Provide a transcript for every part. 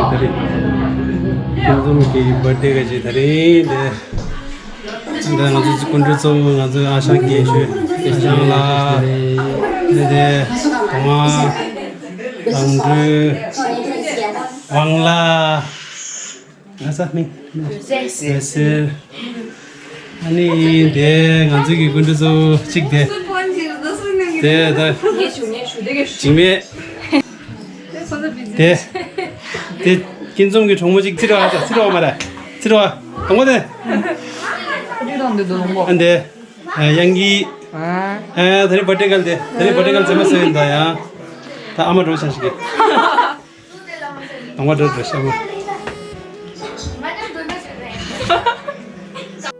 dari Kinzum ki birthday ga ji dari de dan ngazu kundu zo ngazu asha ki shu jangla de tama angru wangla asa mi sesir ani de ngazu ki kundu zo chik de da jingme 네, 네, 김종규 종무직 들어가자. 들어와 말아. 들어와. 동거든. 이런데 너 너무 안 돼. 양기. 다리 버티 갈 때. 다리 버티 갈 때만 쓰인다 야. 다 아무 로션 시게. 동거도 드셔고.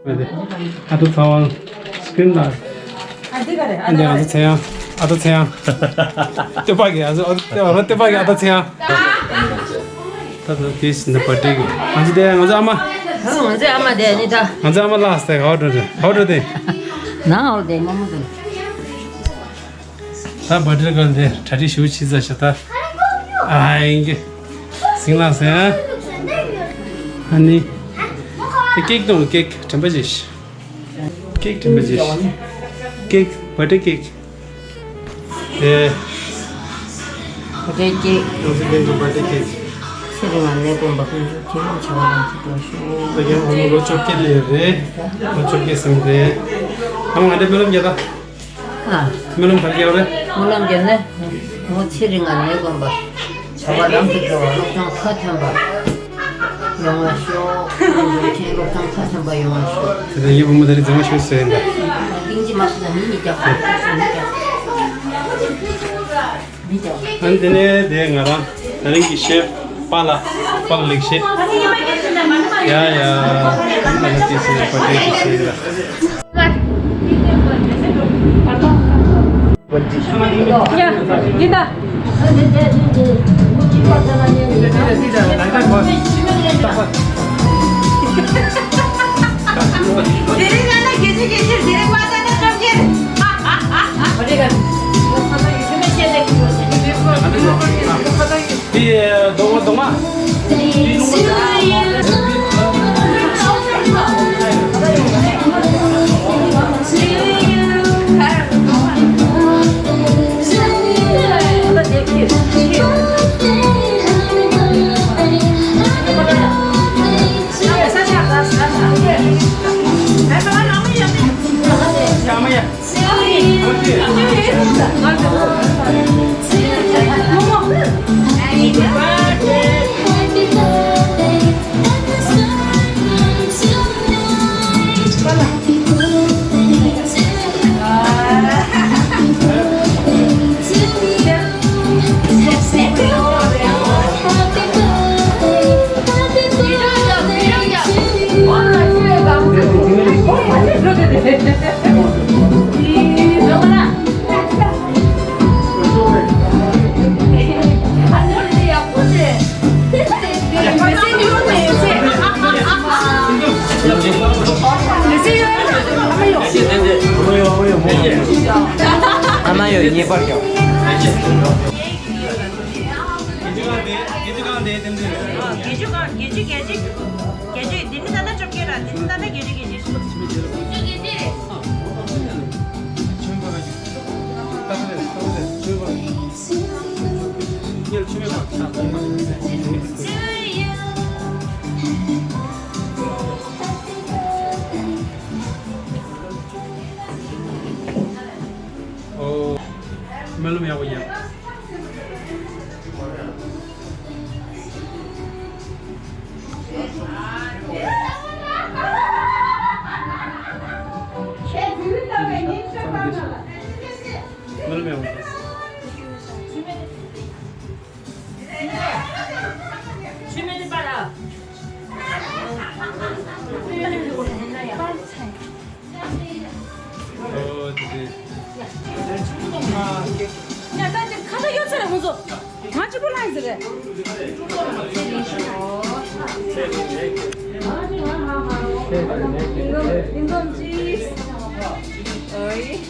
네. 아도 상황 스크린 나. 안돼 아도 태양. 아도 태양. 대박이야. 아주 어때 대박이 아도 태양. 다들 계신 데 버티고. 아주 돼. 아주 아마. 언제 아마 돼 아니다. 아주 아마 라스트 하우드 돼. 나 어디 뭐든. 다 버tir 건데 자리 쉬우 치자셨다. 아 이게 생나서야. 아니 케이크도 케이크 템버지시. 케이크 템버지시. 케이크 버터 케이크. 예. 그게 요즘 버터 케이크. 세금 안 내고 막 기분 좋아하는 것도 이게 오늘 로초케리에 로초케스인데 한번 안에 별로 없냐? 아, 별로 밝게 오래? 몰랐겠네. 뭐 치링 안 내고 막 저바람도 좋아. lok장 사천 봐. 영화쇼, 이렇게 lok장 사천 봐 영화쇼. 그래서 이 부모들이 정말 실수했다. 인지 마시다 미니자. 미자. 안 되네 내가랑 다른 기셰 빨라 릭시. 야야. 이거 티스네 버터 기셰라. 야, 이다. 이 동아. 아마요 이해 버려. 게주 니는 좀 깨라. 니는 게주. melum ya punya. Melum ya. 주면은 봐라. 야, 나 이제 가서 여차래 무슨 같이 불러야지 그래. 인검지. 어이.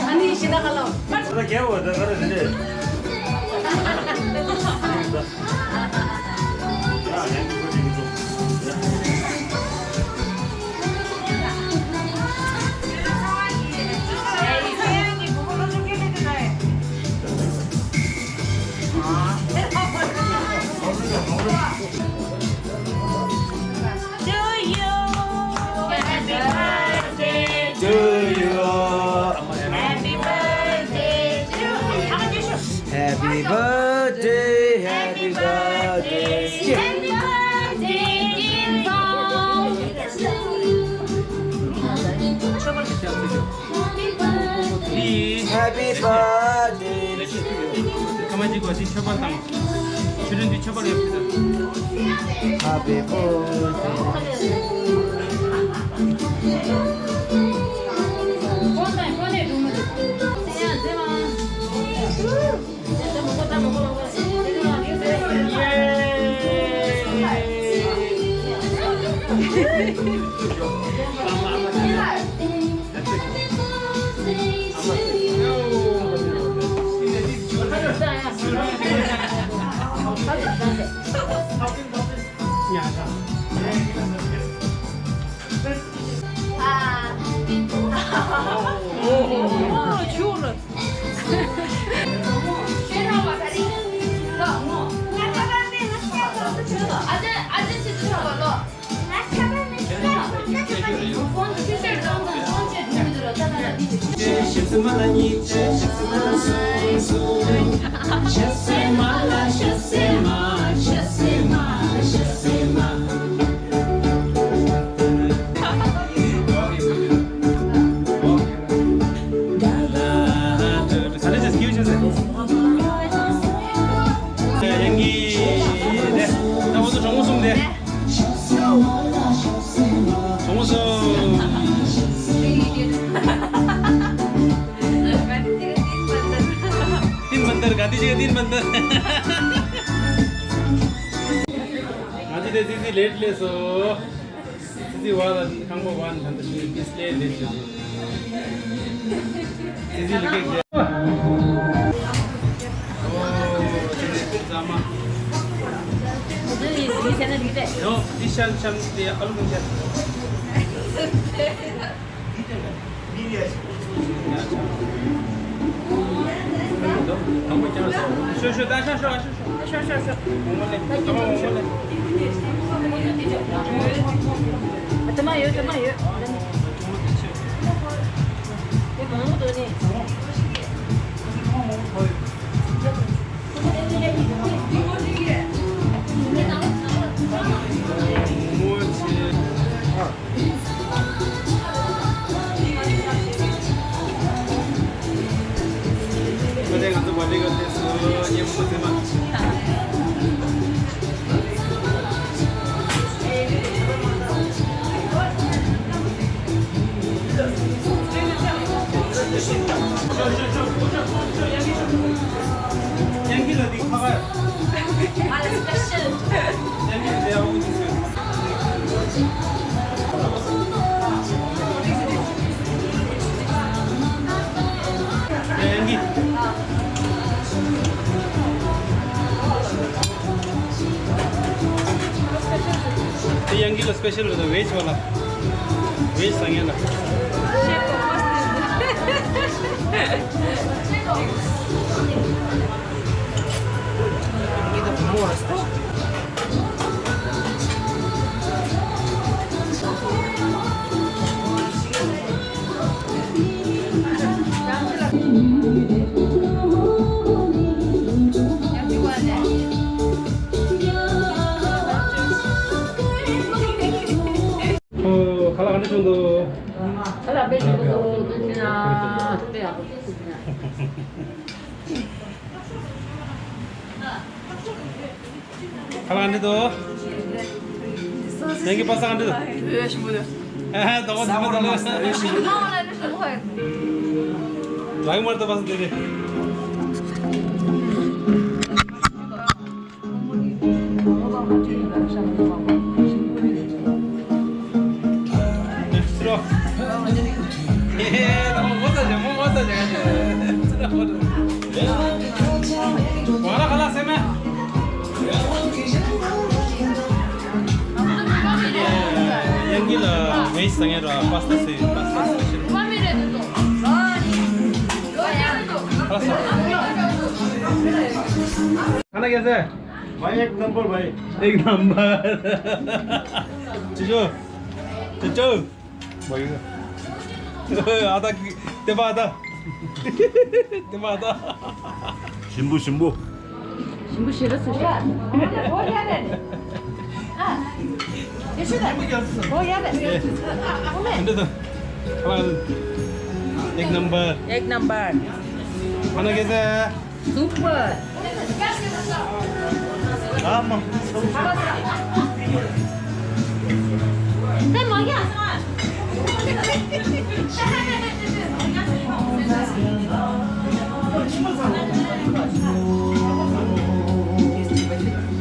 아니 지나가려. 나 개워 나 그러는데 Happy birthday, happy birthday. Happy birthday. 가만히 지고 어디 쳐봐 땅. 줄은 뒤 쳐버려 옆에다. Happy birthday. दिन बंदर आज दे दीदी लेट ले सो दीदी वाला खांगो वान धंदा इसलिए लेट ले दीदी लिखे गया ओ जामा नो दिशान शन दे अलगु जा 쇼쇼 다 쇼쇼 쇼쇼 यंगी लो स्पेशल होता वेज वाला वेज सांगेला 갈라간데 정도 갈라간데도 여기 빠싸간데도 아 너무 잘한다 라이 말도 봤을 때 들어 예 너무 못하죠 뭐 못하죠 Wala خلاص يا ما yang gila guys sangat pasta station खाना कैसा है भाई एक नंबर भाई एक नंबर चिचो चिचो आधा तेबा आधा तेबा आधा 신부 신부 신부 싫었어. 뭐 해야 돼? 아, 예수다. 뭐 해야 돼? Anda tu halal एक नंबर एक नंबर खाना कैसा है सुपर आमा 내 뭐야?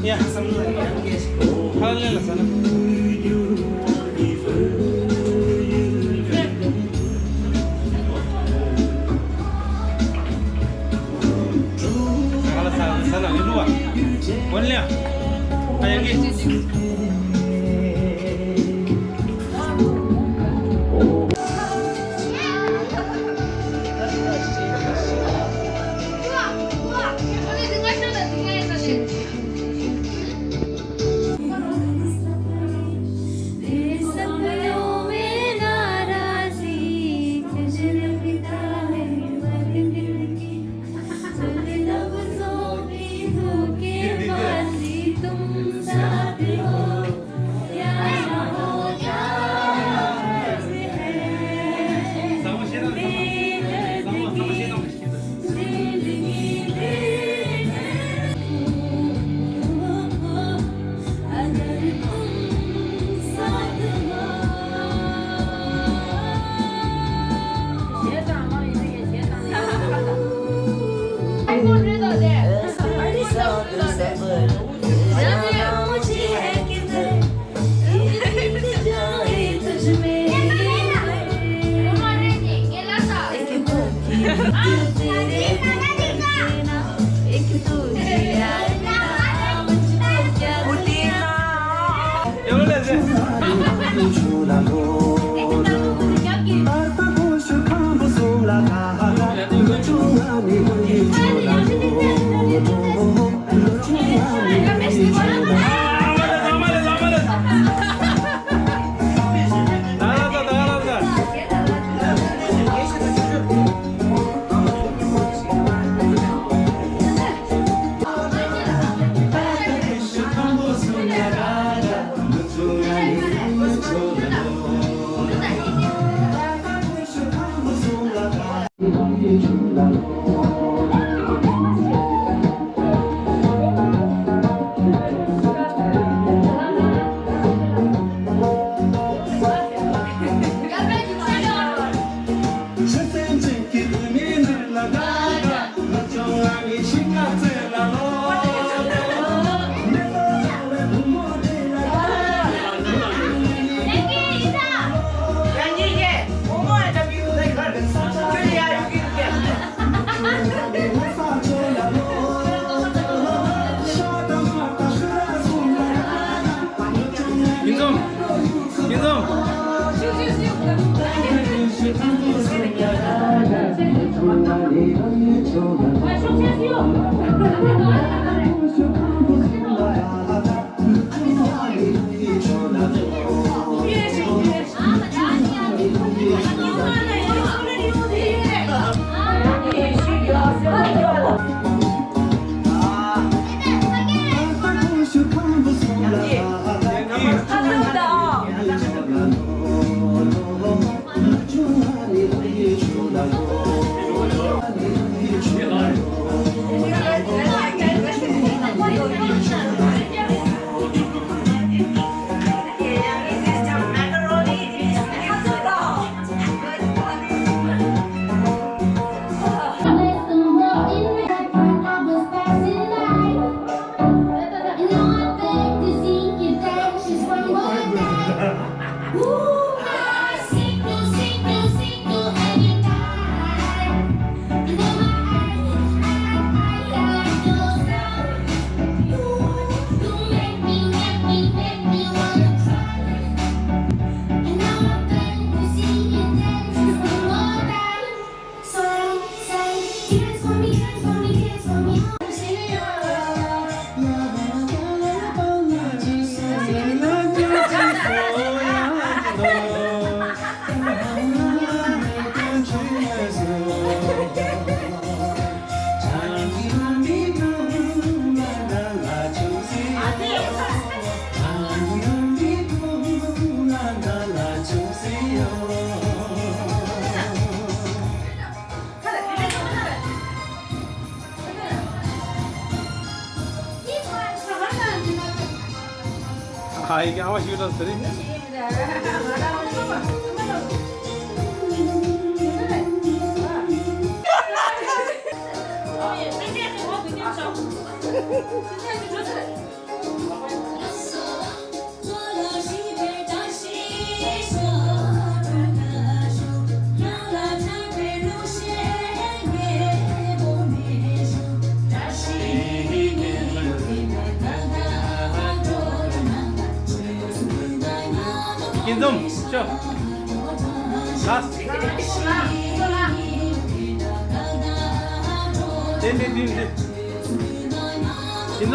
ya halal lah sana halal sana di luar boleh ayam gitu 이게 아마 시그널들이. 김좀 쇼. 라스트. 네. 김좀.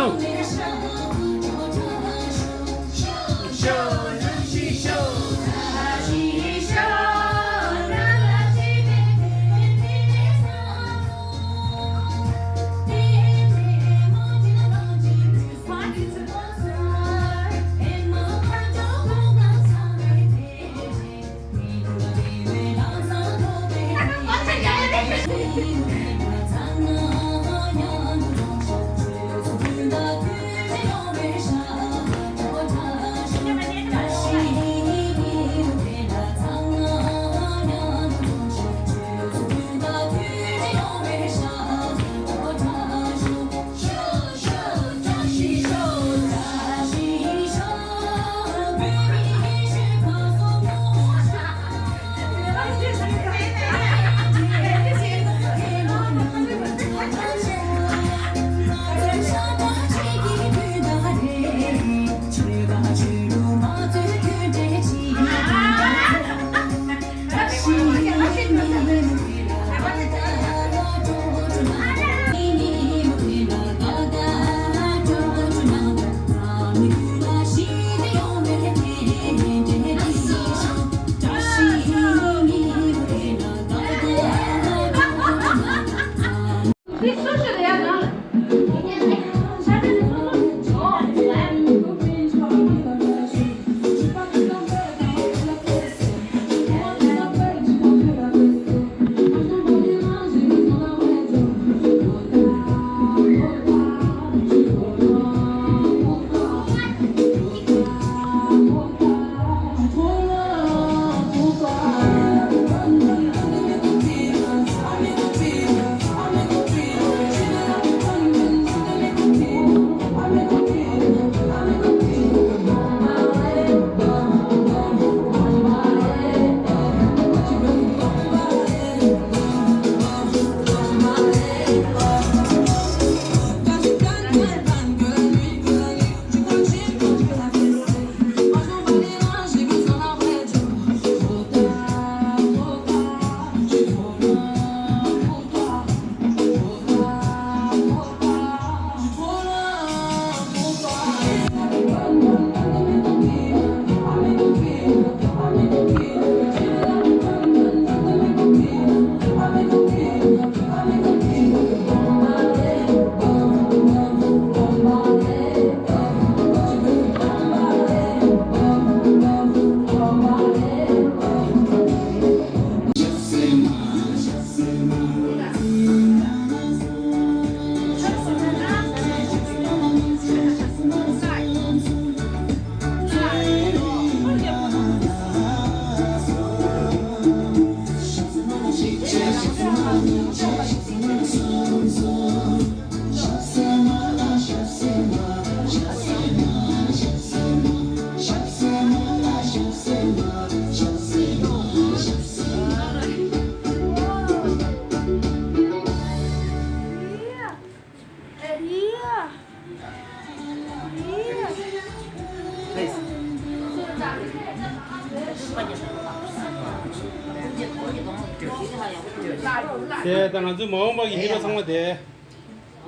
대단하지 마음먹이 히로 상마대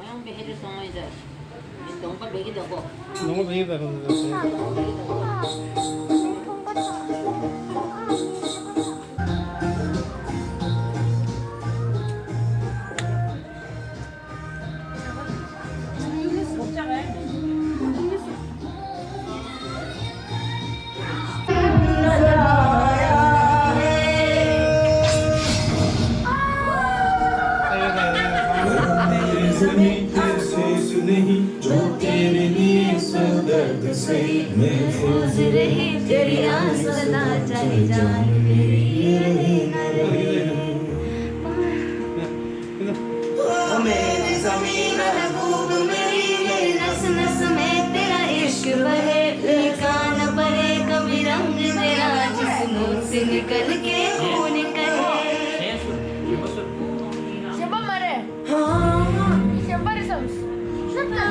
영배 해줄 동안이다. 동반 맥이 되고. 너무 배기다 नहीं जो तेरे लिए सदर्द से मैं तुम्हारी जान मेरी ये रहे न रहे ओ मेरी ज़मीन महबूब मेरी मेरी नस नस में तेरा इश्क बहे फीका न पड़े कभी रंग तेरा जिस्मों से निकल के खून कहे Siapa mare? हाँ Siapa risam? Siapa?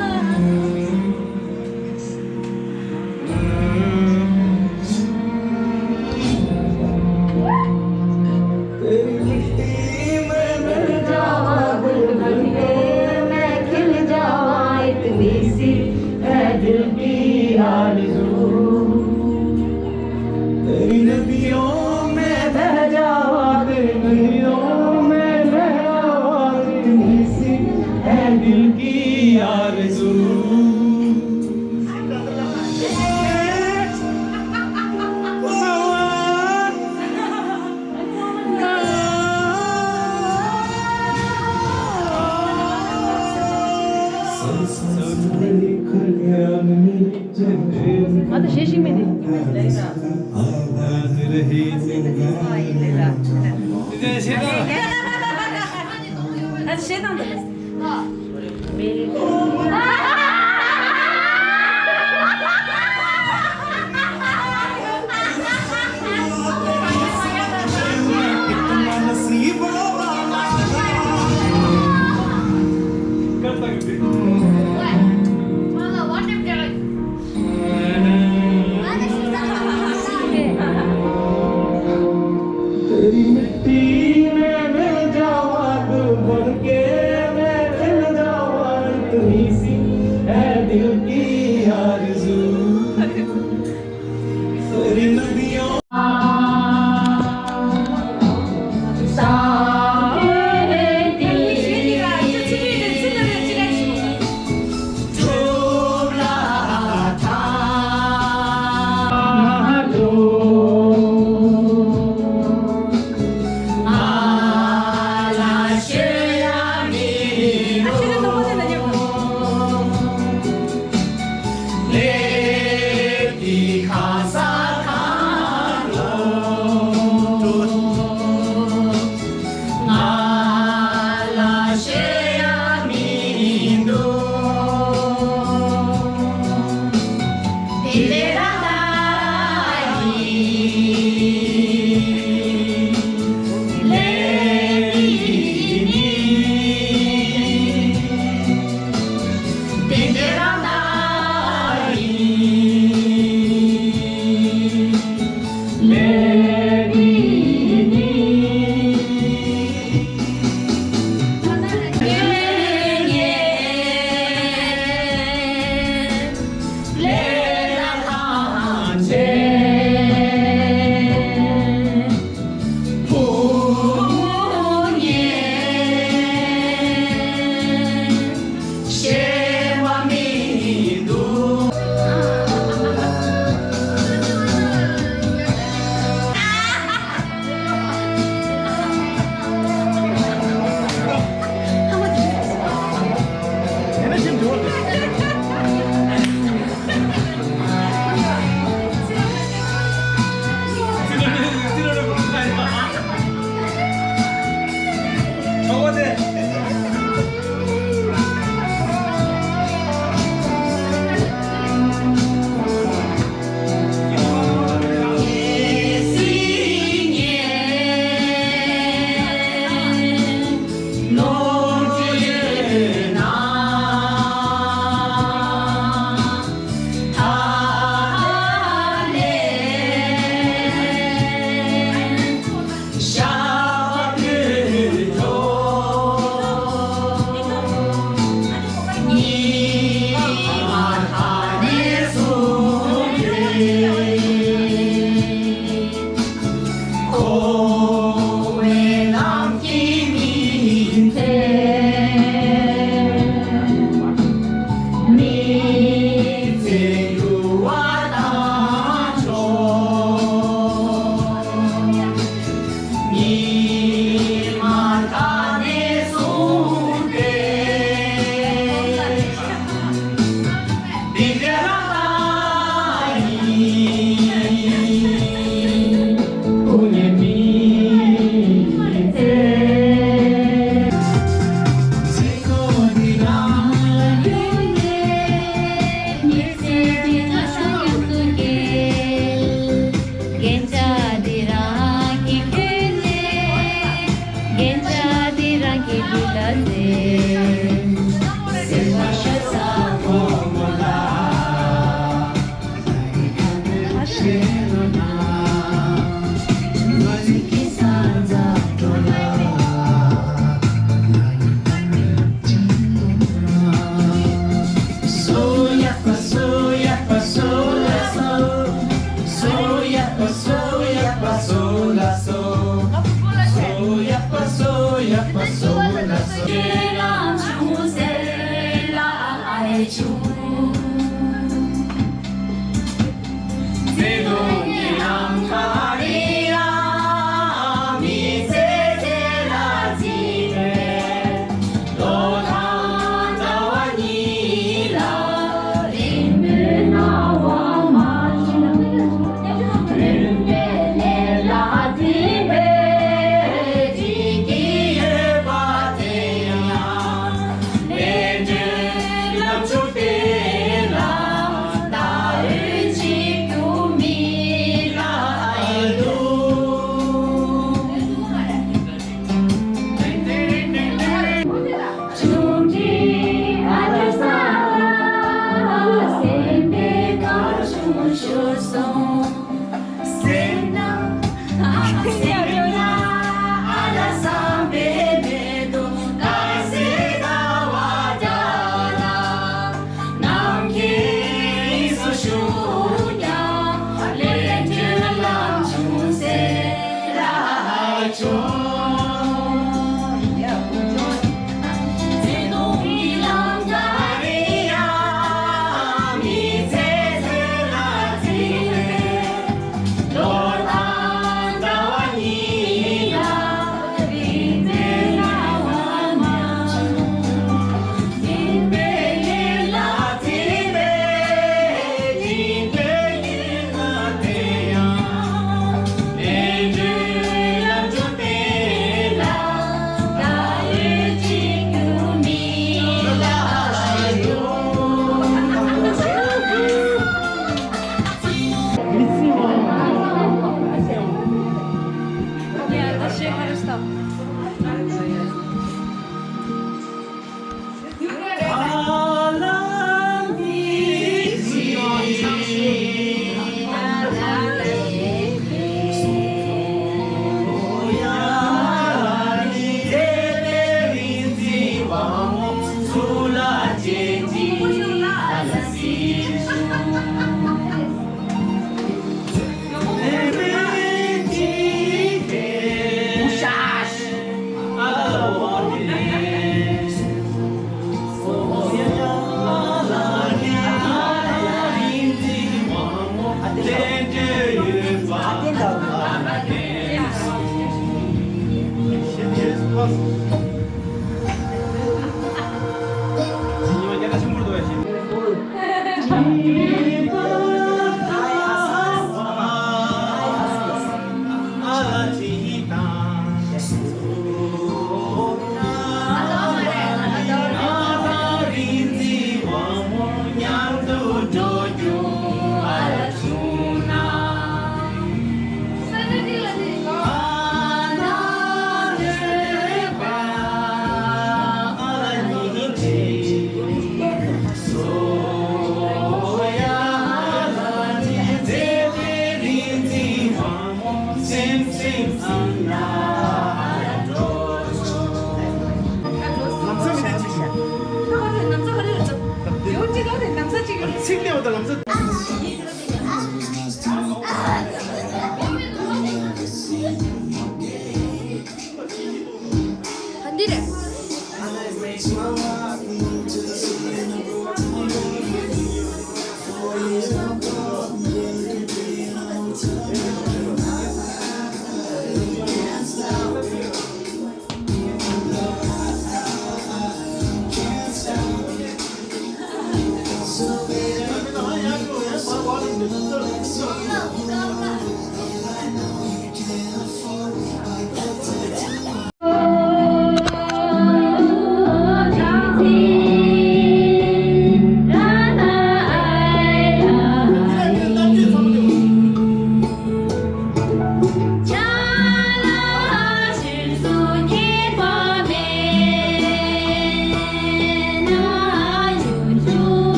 तेरी मिट्टी में मिल जावा दिल भर के मैं खिल जावा इतनी सी है दिल की आरज़ू तेरी नदियों में बह जावा दिल नदियों में बह जावा इतनी सी है दिल की आरज़ू Ada şeşi miydi? Hadi şeyden de तेरी मिट्टी में मिल जावा दिल भर के मैं खिल जावा इतनी सी है दिल की आरज़ू तेरी नदियों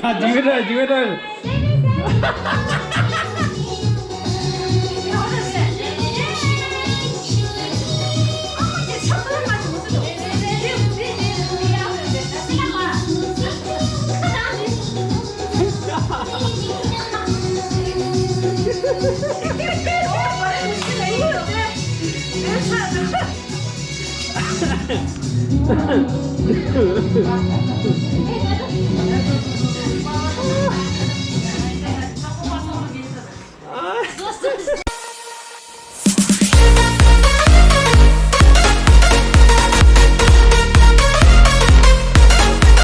아, 지금은